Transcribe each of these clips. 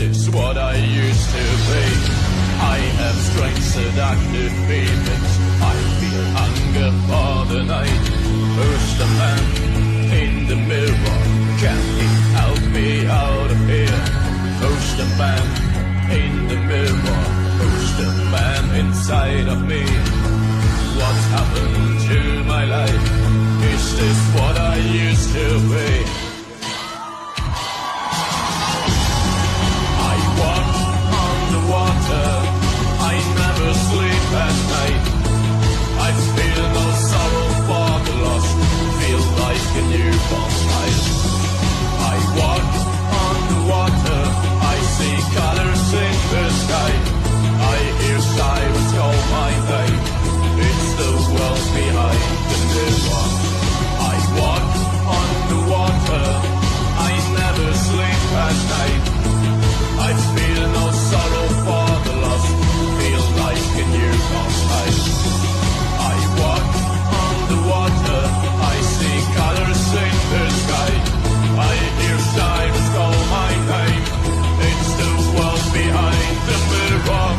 is what I used to be. I have strange seductive feelings. I feel hunger for the night. Who's the man in the mirror? Can he help me out of here? Who's the man in the mirror? Who's the man inside of me? What's happened to my life? Is this what I used to be? I walk on the water. I never sleep at night. I feel no sorrow for the lost. Feel like a newborn child. I walk on the water. I see colors in the sky. I hear sirens call my name. It's the world behind the mirror. I walk on the water. I never sleep at night. I feel no sorrow for the lost. Feel like a newborn child. I walk on the water. I see colors in the sky. I hear sirens call my name. It's the world behind the mirror.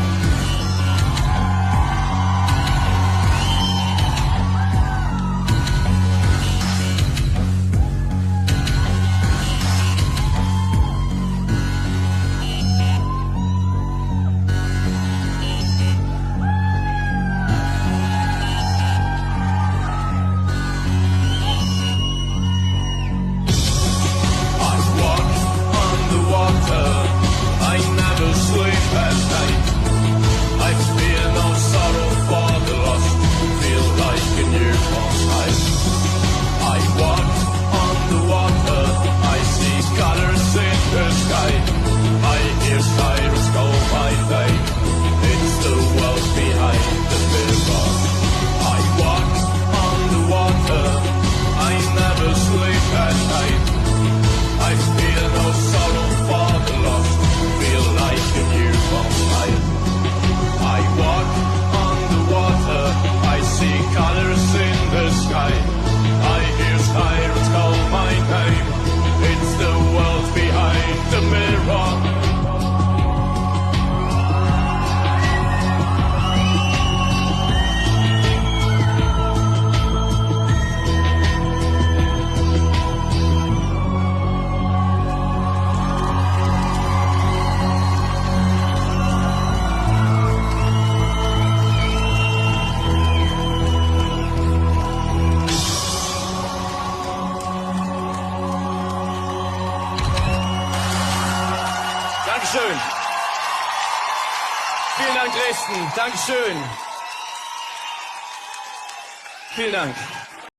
Dankeschön. Vielen Dank, Dresden. Dankeschön. Vielen Dank.